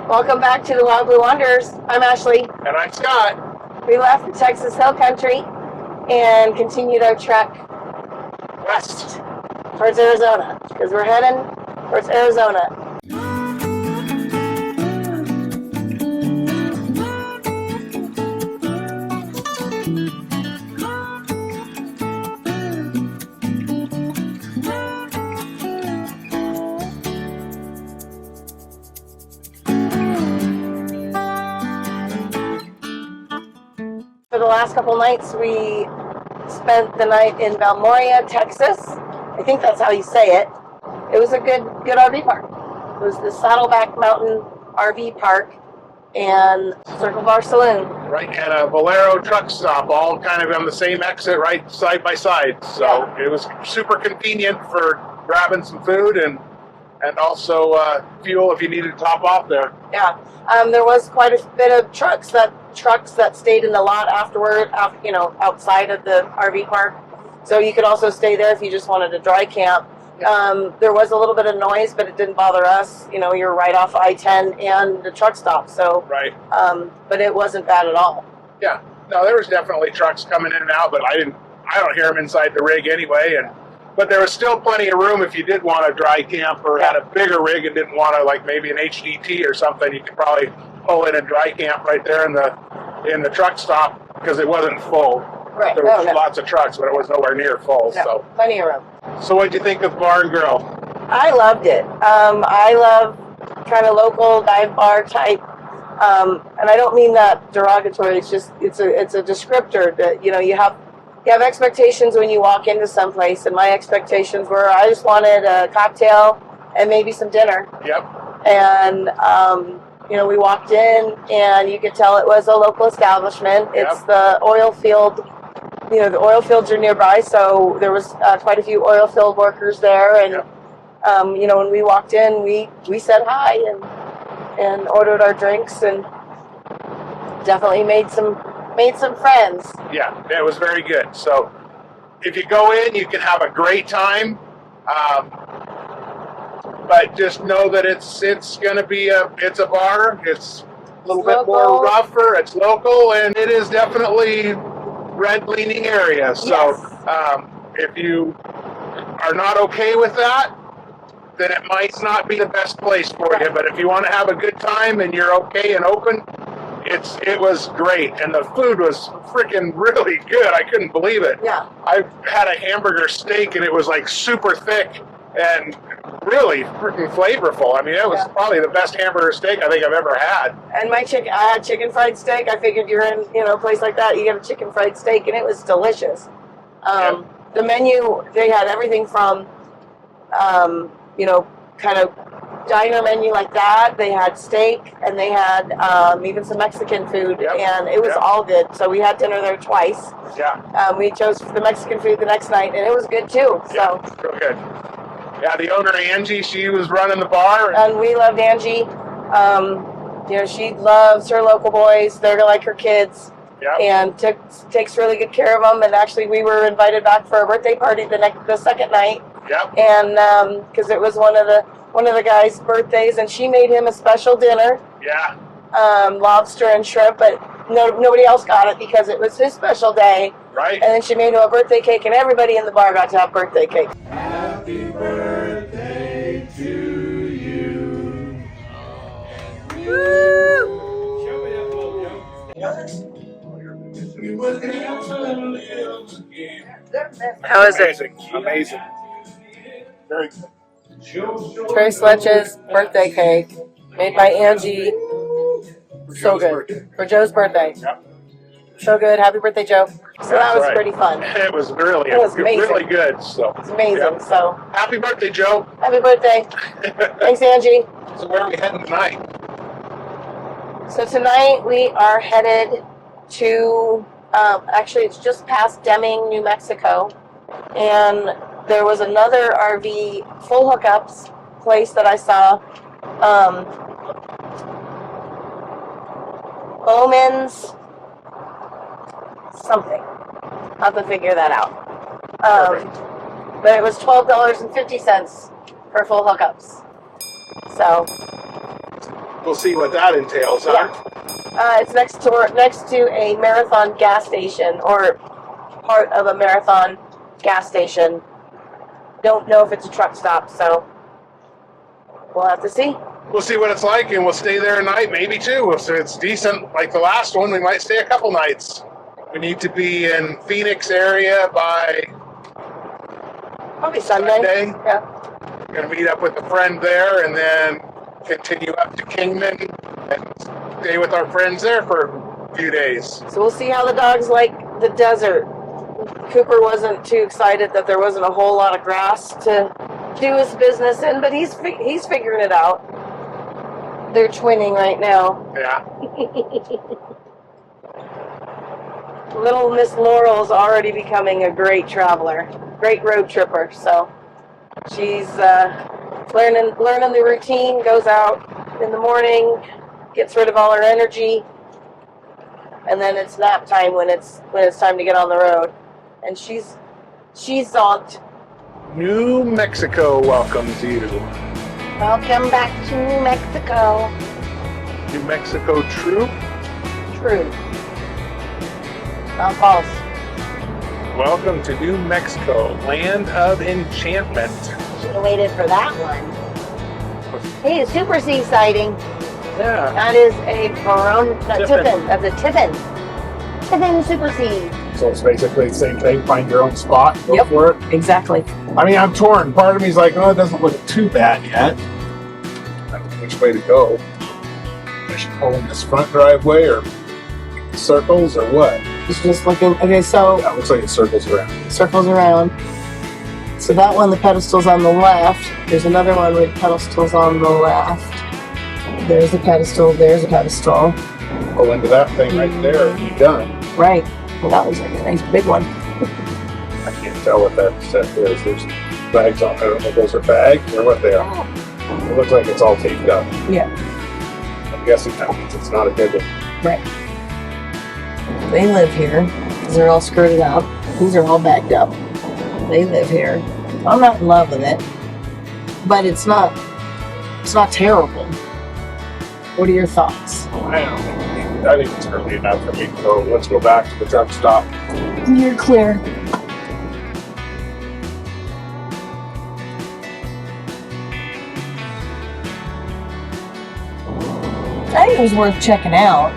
Welcome back to the Wild Blue Wanderers. I'm Ashley. And I'm Scott. We left the Texas Hill Country and continued our trek west towards Arizona because we're heading towards Arizona. For the last couple nights, we spent the night in Balmorhea, Texas. I think that's how you say it. It was a good RV park. It was the Saddleback Mountain RV Park and Circle Bar Saloon. Right, and a Bolero truck stop, all kind of on the same exit, right side by side. So It was super convenient for grabbing some food and also fuel if you needed to top off there. Yeah, there was quite a bit of trucks that stayed in the lot afterward, outside of the RV park. So you could also stay there if you just wanted to dry camp. Yeah. There was a little bit of noise, but it didn't bother us. You know, you're right off I-10 and the truck stop. So, right. But it wasn't bad at all. Yeah, no, there was definitely trucks coming in and out, but I don't hear them inside the rig anyway. But there was still plenty of room if you did want to dry camp or had a bigger rig and didn't want to, like maybe an HDT or something. You could probably pull in and dry camp right there in the truck stop because it wasn't full. Right. There was lots of trucks, but it was nowhere near full. No, so plenty of room. So what did you think of Bar and Grill? I loved it. I love kind of local dive bar type, and I don't mean that derogatory. It's just it's a descriptor that you have expectations when you walk into someplace, and my expectations were I just wanted a cocktail and maybe some dinner. Yep. And we walked in, and you could tell it was a local establishment. Yep. It's the oil field. The oil fields are nearby, so there was quite a few oil field workers there. And yep. When we walked in, we said hi and ordered our drinks, and definitely made some friends. Yeah, it was very good. So if you go in, you can have a great time, but just know that it's going to be it's a bar. It's a little bit more rougher. It's local, and it is definitely red leaning area. So yes. If you are not okay with that, then it might not be the best place for you. But if you want to have a good time and you're okay and open, it was great, and the food was freaking really good. I couldn't believe it. Yeah. I had a hamburger steak, and it was like super thick and really freaking flavorful. I mean, it was probably the best hamburger steak I think I've ever had. And I had chicken fried steak. I figured you're in a place like that, you get a chicken fried steak, and it was delicious. The menu, they had everything from kind of diner menu like that. They had steak, and they had even some Mexican food, and it was all good. So we had dinner there twice. Yeah. We chose the Mexican food the next night, and it was good too. So real good. Yeah, the owner Angie, she was running the bar, and we loved Angie. She loves her local boys. They're like her kids. Yep. And takes really good care of them. And actually, we were invited back for a birthday party the second night. Yep. And because it was one of the guys' birthdays, and she made him a special dinner. Yeah. Lobster and shrimp, but nobody else got it because it was his special day. Right. And then she made him a birthday cake, and everybody in the bar got to have birthday cake. Happy birthday to you. Woo! How is it? Amazing. Very good. Trey Sletch's birthday cake, made by Angie. So good. For Joe's birthday. Yep. So good. Happy birthday, Joe. So that was pretty fun. It was really amazing. good. So it's amazing. So happy birthday, Joe. Happy birthday. Thanks, Angie. So where are we heading tonight? So tonight we are headed to, actually it's just past Deming, New Mexico. And there was another RV full hookups place that I saw. Bowman's something. I'll have to figure that out. But it was $12.50 for full hookups. So We'll see what that entails, huh? It's next to a marathon gas station, or part of a marathon gas station. Don't know if it's a truck stop, so we'll have to see. We'll see what it's like, and we'll stay there a night, maybe two. If it's decent, like the last one, we might stay a couple nights. We need to be in Phoenix area by Probably Sunday. Yeah. We're going to meet up with a friend there, and then continue up to Kingman and stay with our friends there for a few days. So we'll see how the dogs like the desert. Cooper wasn't too excited that there wasn't a whole lot of grass to do his business in, but he's figuring it out. They're twinning right now. Yeah. Little Miss Laurel's already becoming a great traveler, great road tripper. So she's learning the routine. Goes out in the morning, gets rid of all her energy, and then it's nap time when it's time to get on the road. And she's zonked. New Mexico welcomes you. Welcome back to New Mexico. New Mexico true? True. Not false. Welcome to New Mexico, land of enchantment. Should have waited for that one. Hey, a Super C sighting. Yeah. That is a Tiffin. That's a Tiffin. Tiffin Super C. So it's basically the same thing, find your own spot, go Yep. for it. Exactly. I mean, I'm torn. Part of me's like, oh, it doesn't look too bad yet. I don't know which way to go. I should pull in this front driveway or circles or what? It's just looking. Okay, so Yeah, it looks like it circles around. circles around. So that one, the pedestal's on the left. There's another one with pedestals on the left. There's a pedestal. There's a pedestal. Pull into that thing right there and be done. Right. Well, that was like a nice big one. I can't tell what that set is. There's bags on there. I don't know if those are bags or what they are. It looks like it's all taped up. Yeah. I'm guessing that means it's not a good one. Right. They live here. They're all skirted up. These are all backed up. They live here. I'm not in love with it, but it's not terrible. What are your thoughts? I think it's early enough for me to go. Let's go back to the truck stop. You're clear. I think it was worth checking out.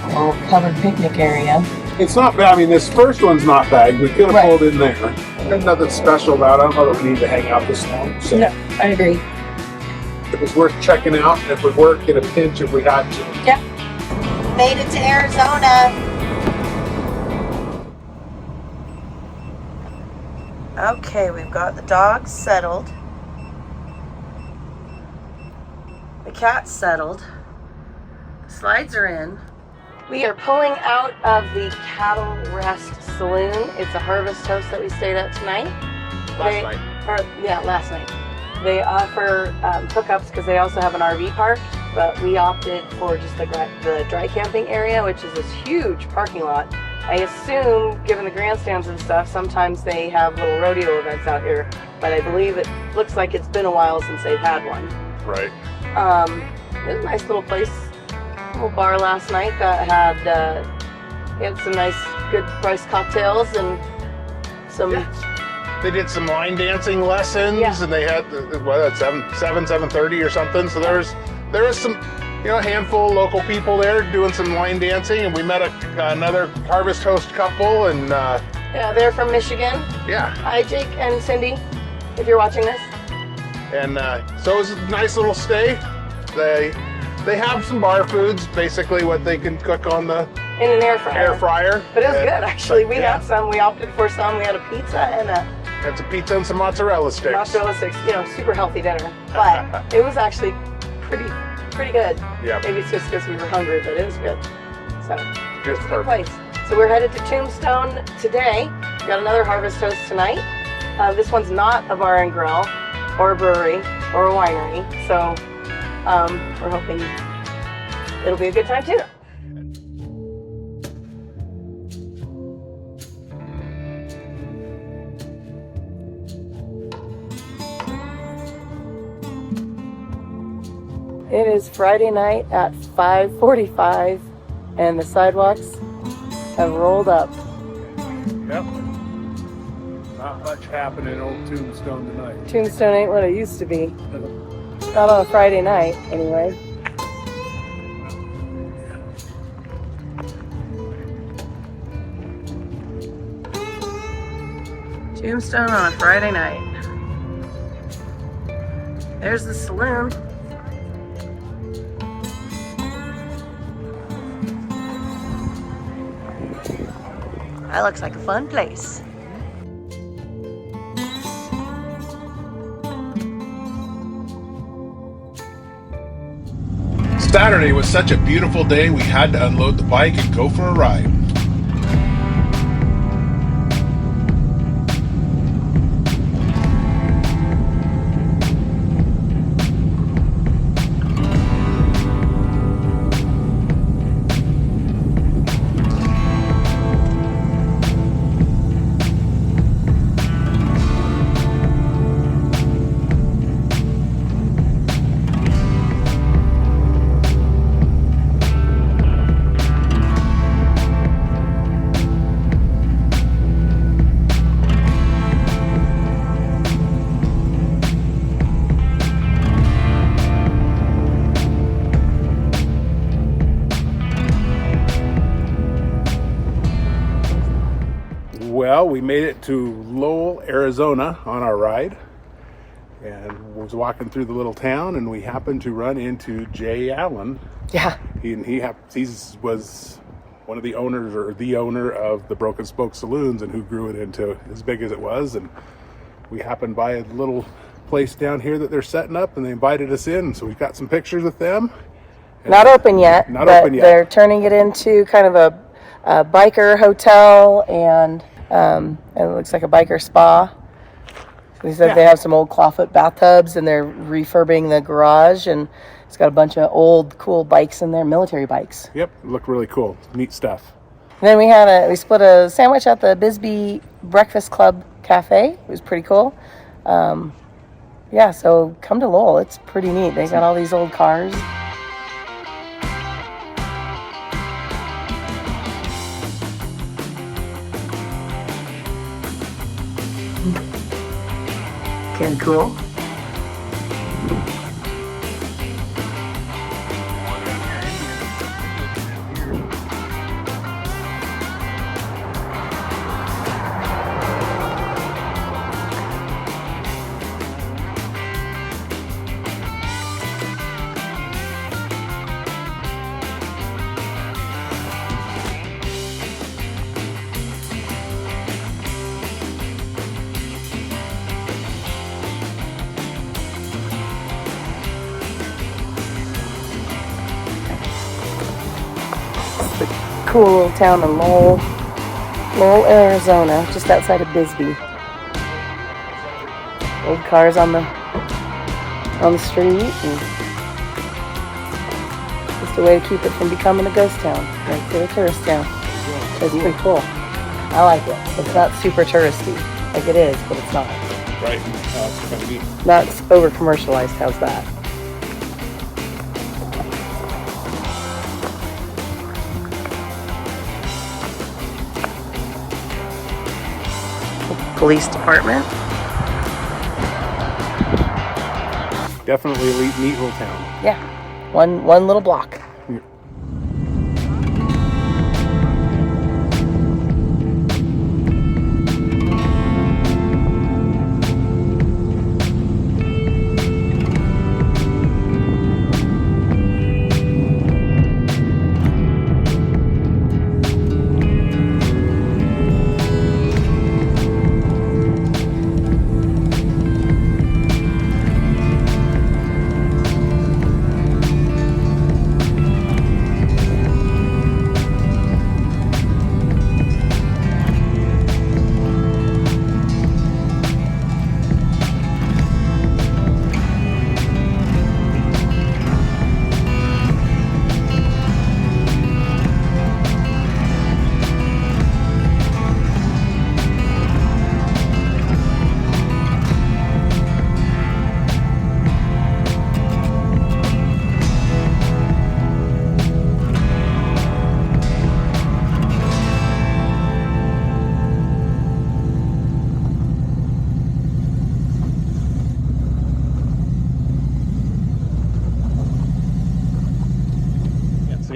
A little covered picnic area. It's not bad. I mean, this first one's not bad. We could have Right. pulled in there. There's nothing special about it. I don't know that we need to hang out this long. So No, I agree. it was worth checking out. And if we work in a pinch, if we had to. Yep. Made it to Arizona. Okay, we've got the dogs settled. The cat's settled. The slides are in. We are pulling out of the CattleRest Saloon. It's a harvest house that we stayed at tonight. Last night. Last night. They offer hookups because they also have an RV park, but we opted for just the dry camping area, which is this huge parking lot. I assume, given the grandstands and stuff, sometimes they have little rodeo events out here, but I believe it looks like it's been a while since they've had one. Right. It was a nice little place, little bar last night that had some nice, good priced cocktails and some. Yeah. They did some line dancing lessons, Yeah. and they had at 7:30 or something. So there was some, a handful of local people there doing some line dancing, and we met another Harvest Host couple, and Yeah, they're from Michigan. yeah, Hi, Jake and Cindy, if you're watching this. and so it was a nice little stay. They have some bar foods, basically what they can cook on the In an air fryer. air fryer. But it was good, actually. We Yeah. had some. We opted for some. We had a pizza and a Had some pizza and some mozzarella sticks. mozzarella sticks. Super healthy dinner. But it was actually pretty good. Yeah, Maybe it's just because we were hungry, but it was good. So, just good perfect. place. So we're headed to Tombstone today. We got another Harvest Host tonight. This one's not a bar and grill or a brewery or a winery. So we're hoping it'll be a good time too. It is Friday night at 5:45 and the sidewalks have rolled up. Yep. Not much happening in old Tombstone tonight. Tombstone ain't what it used to be. Not on a Friday night, anyway. Tombstone on a Friday night. There's the saloon. That looks like a fun place. Saturday was such a beautiful day, we had to unload the bike and go for a ride. Well, we made it to Lowell, Arizona on our ride and was walking through the little town, and we happened to run into Jay Allen. Yeah. He was one of the owners, or the owner of the Broken Spoke Saloons, and who grew it into as big as it was. And we happened by a little place down here that they're setting up, and they invited us in. So we got some pictures with them. Not open yet. Not but open yet. They're turning it into kind of a biker hotel, and it looks like a biker spa. They said they have some old clawfoot bathtubs, and they're refurbing the garage, and it's got a bunch of old cool bikes in there, military bikes. Yep, look really cool. Neat stuff. And then we split a sandwich at the Bisbee Breakfast Club Cafe. It was pretty cool. Yeah, so come to Lowell. It's pretty neat. They got all these old cars. Kind of cool. Cool little town in Lowell, Arizona, just outside of Bisbee. Old cars on the street, and just a way to keep it from becoming a ghost town, like a tourist town. So it's pretty cool. I like it. It's not super touristy, like it is, but it's not. Right. It's kind of neat. Not over commercialized. How's that? Police department. Definitely a neat little town. Yeah, one little block.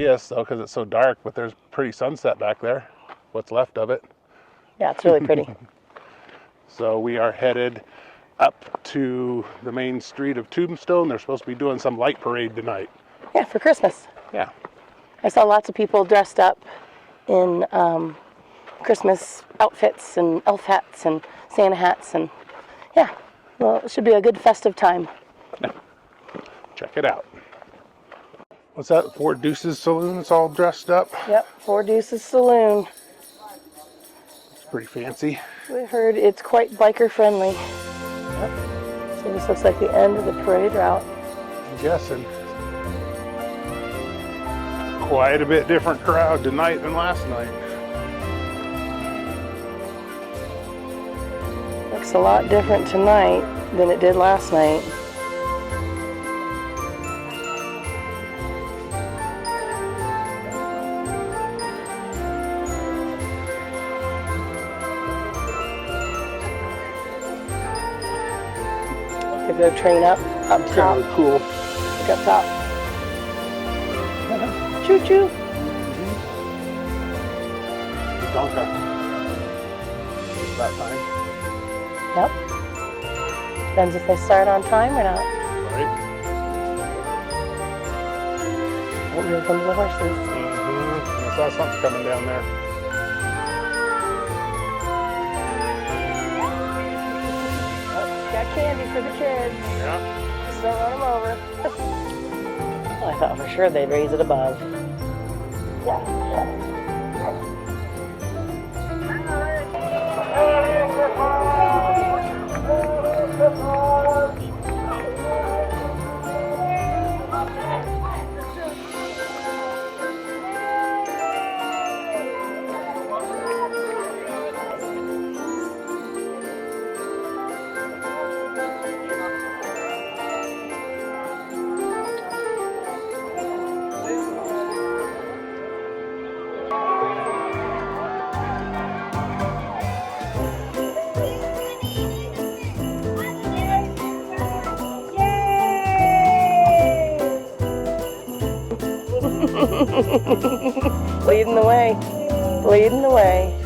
obvious though because it's so dark, but there's pretty sunset back there. What's left of it. Yeah, it's really pretty. So we are headed up to the main street of Tombstone. They're supposed to be doing some light parade tonight. Yeah, for Christmas. Yeah. I saw lots of people dressed up in Christmas outfits and elf hats and Santa hats, and yeah, well, it should be a good festive time. Check it out. What's that? Four Deuces Saloon? It's all dressed up. Yep, Four Deuces Saloon. It's pretty fancy. We heard it's quite biker friendly. Yep. So this looks like the end of the parade route. I'm guessing. Quite a bit different crowd tonight than last night. Looks a lot different tonight than it did last night. Give their train up It's top. really cool. Look up top. Choo choo. Donka. It's that time. Yep. Depends if they start on time or not. Right? Oh, here comes the horses. I saw something coming down there. Oh, got candy for the kids. Yeah. Just don't run them over. Well, I thought for sure they'd raise it above. Leading the way. Leading the way.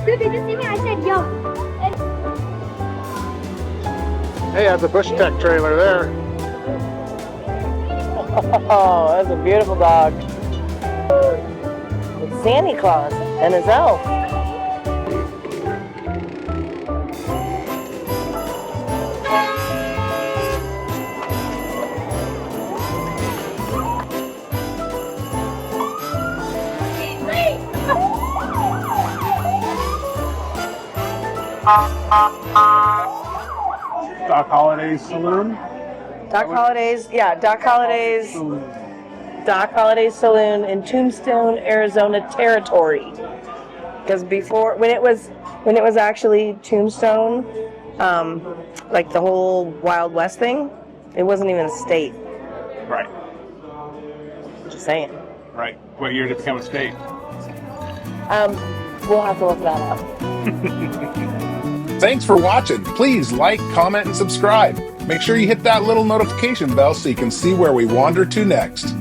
Dude, did you see me? I said yo. Hey, that's a Bush Tech trailer there. Oh, that's a beautiful dog. It's Santa Claus and his elf. Doc Holliday's Saloon. Doc Holliday's, yeah, Doc Holliday's Saloon in Tombstone, Arizona territory. Because before, when it was actually Tombstone, like the whole Wild West thing, it wasn't even a state. Right. Just saying. Right. What year did it become a state? We'll have to look that up. Thanks for watching. Please like, comment, and subscribe. Make sure you hit that little notification bell so you can see where we wander to next.